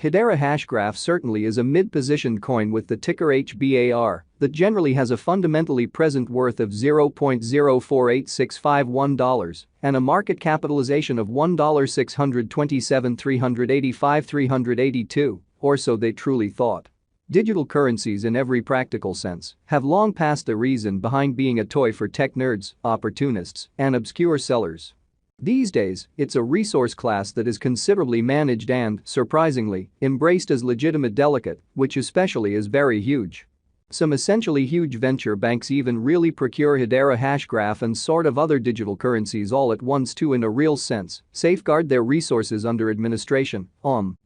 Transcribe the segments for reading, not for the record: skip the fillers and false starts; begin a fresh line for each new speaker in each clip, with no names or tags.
Hedera Hashgraph certainly is a mid-positioned coin with the ticker HBAR that generally has a fundamentally present worth of $0.048651 and a market capitalization of $1,627,385,382, or so they truly thought. Digital currencies in every practical sense have long passed the reason behind being a toy for tech nerds, opportunists, and obscure sellers. These days, it's a resource class that is considerably managed and, surprisingly, embraced as legitimate delicate, which especially is very huge. Some essentially huge venture banks even really procure Hedera Hashgraph and sort of other digital currencies all at once to in a real sense safeguard their resources under administration,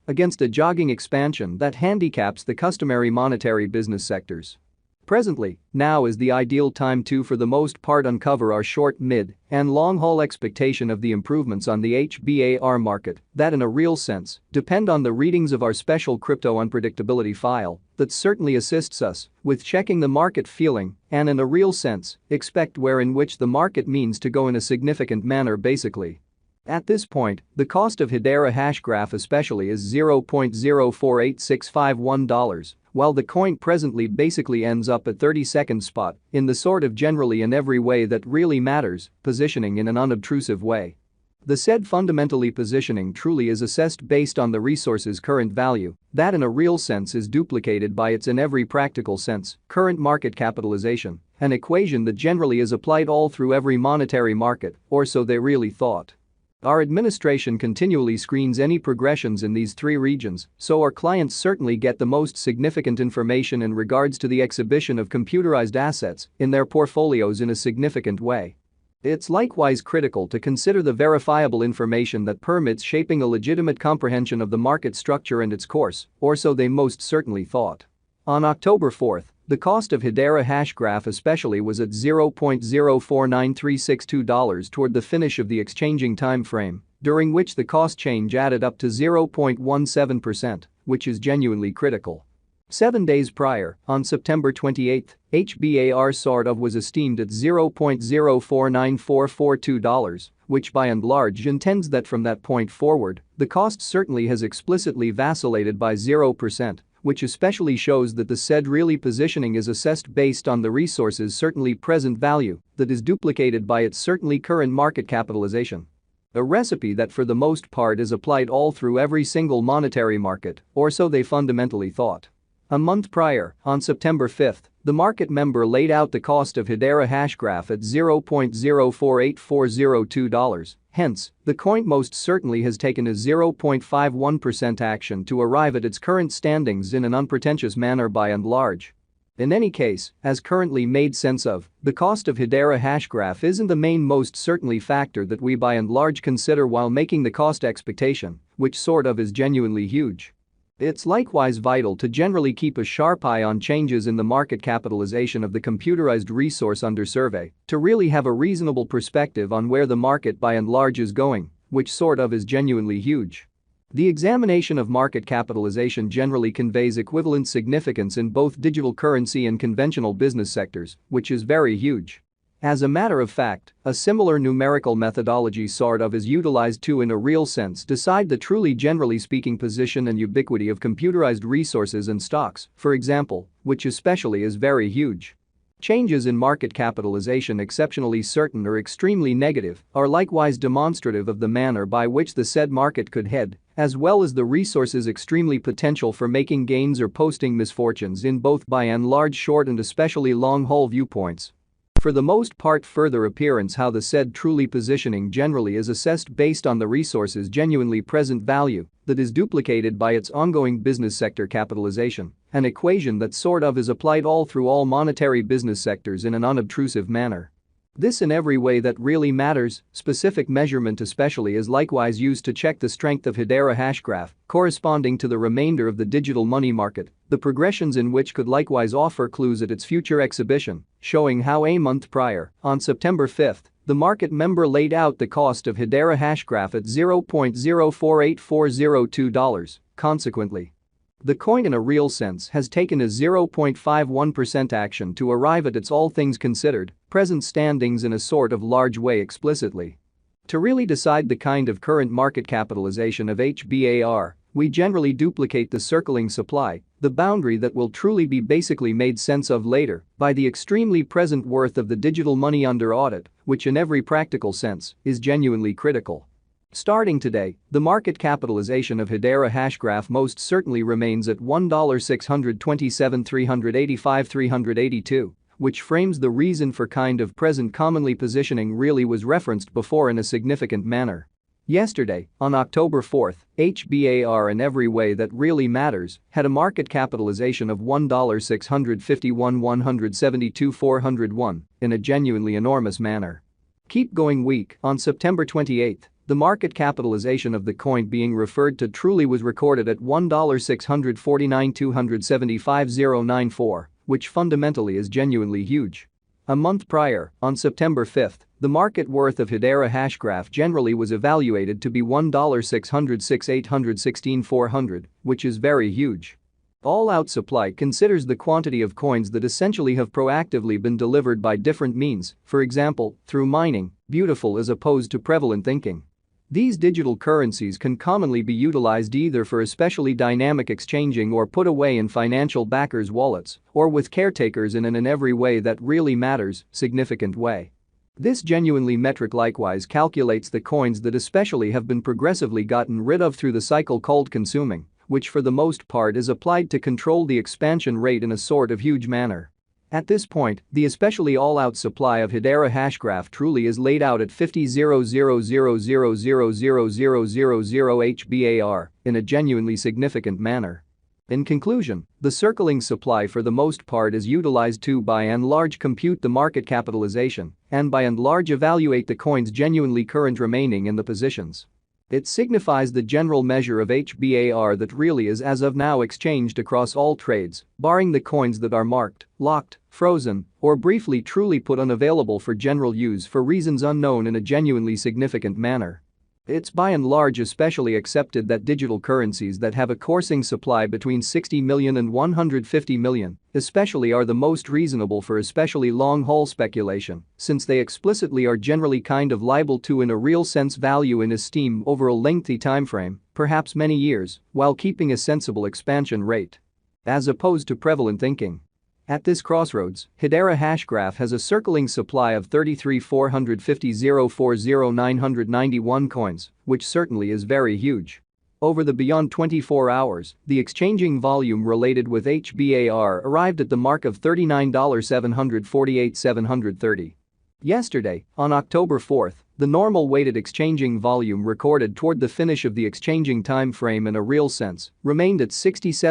against a jogging expansion that handicaps the customary monetary business sectors. Presently, now is the ideal time to for the most part uncover our short, mid, and long-haul expectation of the improvements on the HBAR market that in a real sense depend on the readings of our special crypto unpredictability file that certainly assists us with checking the market feeling and in a real sense expect where in which the market means to go in a significant manner basically. At this point, the cost of Hedera Hashgraph especially is $0.048651, while the coin presently basically ends up at 32nd spot in the sort of generally in every way that really matters, positioning in an unobtrusive way. The said fundamentally positioning truly is assessed based on the resource's current value, that in a real sense is duplicated by its in every practical sense current market capitalization, an equation that generally is applied all through every monetary market, or so they really thought. Our administration continually screens any progressions in these three regions, so our clients certainly get the most significant information in regards to the exhibition of computerized assets in their portfolios in a significant way. It's likewise critical to consider the verifiable information that permits shaping a legitimate comprehension of the market structure and its course, or so they most certainly thought. On October 4th, the cost of Hedera Hashgraph especially was at $0.049362 toward the finish of the exchanging time frame, during which the cost change added up to 0.17%, which is genuinely critical. 7 days prior, on September 28, HBAR sort of was esteemed at $0.049442, which by and large intends that from that point forward, the cost certainly has explicitly vacillated by 0%. Which especially shows that the said really positioning is assessed based on the resource's certainly present value that is duplicated by its certainly current market capitalization. A recipe that for the most part is applied all through every single monetary market, or so they fundamentally thought. A month prior, on September 5, the market member laid out the cost of Hedera Hashgraph at $0.048402. Hence, the coin most certainly has taken a 0.51% action to arrive at its current standings in an unpretentious manner by and large. In any case, as currently made sense of, the cost of Hedera Hashgraph isn't the main most certainly factor that we by and large consider while making the cost expectation, which sort of is genuinely huge. It's likewise vital to generally keep a sharp eye on changes in the market capitalization of the computerized resource under survey to really have a reasonable perspective on where the market by and large is going, which sort of is genuinely huge. The examination of market capitalization generally conveys equivalent significance in both digital currency and conventional business sectors, which is very huge. As a matter of fact, a similar numerical methodology sort of is utilized to in a real sense decide the truly generally speaking position and ubiquity of computerized resources and stocks, for example, which especially is very huge. Changes in market capitalization exceptionally certain or extremely negative are likewise demonstrative of the manner by which the said market could head, as well as the resource's extremely potential for making gains or posting misfortunes in both by and large short and especially long-haul viewpoints. For the most part further appearance how the said truly positioning generally is assessed based on the resource's genuinely present value that is duplicated by its ongoing business sector capitalization, an equation that sort of is applied all through all monetary business sectors in an unobtrusive manner. This in every way that really matters, specific measurement especially is likewise used to check the strength of Hedera Hashgraph, corresponding to the remainder of the digital money market, the progressions in which could likewise offer clues at its future exhibition, showing how a month prior, on September 5, the market member laid out the cost of Hedera Hashgraph at $0.048402. Consequently, the coin in a real sense has taken a 0.51% action to arrive at its all things considered present standings in a sort of large way explicitly. To really decide the kind of current market capitalization of HBAR, We generally duplicate the circling supply, the boundary that will truly be basically made sense of later, by the extremely present worth of the digital money under audit, which in every practical sense is genuinely critical. Starting today, the market capitalization of Hedera Hashgraph most certainly remains at $1,627,385,382, which frames the reason for kind of present commonly positioning really was referenced before in a significant manner. Yesterday, on October 4, HBAR in every way that really matters had a market capitalization of $1,651,172,401 in a genuinely enormous manner. Keep going week, on September 28, the market capitalization of the coin being referred to truly was recorded at $1,649,275,094, which fundamentally is genuinely huge. A month prior, on September 5, the market worth of Hedera Hashgraph generally was evaluated to be $1,606,816,400, which is very huge. All-out supply considers the quantity of coins that essentially have proactively been delivered by different means, for example, through mining, beautiful as opposed to prevalent thinking. These digital currencies can commonly be utilized either for especially dynamic exchanging or put away in financial backers' wallets, or with caretakers in an in every way that really matters, significant way. This genuinely metric likewise calculates the coins that especially have been progressively gotten rid of through the cycle called consuming, which for the most part is applied to control the expansion rate in a sort of huge manner. At this point, the especially all-out supply of Hedera Hashgraph truly is laid out at 50,000,000,000,000 HBAR in a genuinely significant manner. In conclusion, the circling supply for the most part is utilized to by and large compute the market capitalization and by and large evaluate the coins genuinely current remaining in the positions. It signifies the general measure of HBAR that really is as of now exchanged across all trades, barring the coins that are marked, locked, frozen, or briefly truly put unavailable for general use for reasons unknown in a genuinely significant manner. It's by and large especially accepted that digital currencies that have a coursing supply between 60 million and 150 million, especially are the most reasonable for especially long-haul speculation, since they explicitly are generally kind of liable to in a real sense value in esteem over a lengthy timeframe, perhaps many years, while keeping a sensible expansion rate. As opposed to prevalent thinking. At this crossroads, Hedera Hashgraph has a circling supply of 33,450,040,991 coins, which certainly is very huge. Over the beyond 24 hours, the exchanging volume related with HBAR arrived at the mark of $39,748,730. Yesterday, on October 4, the normal weighted exchanging volume recorded toward the finish of the exchanging time frame in a real sense remained at 67.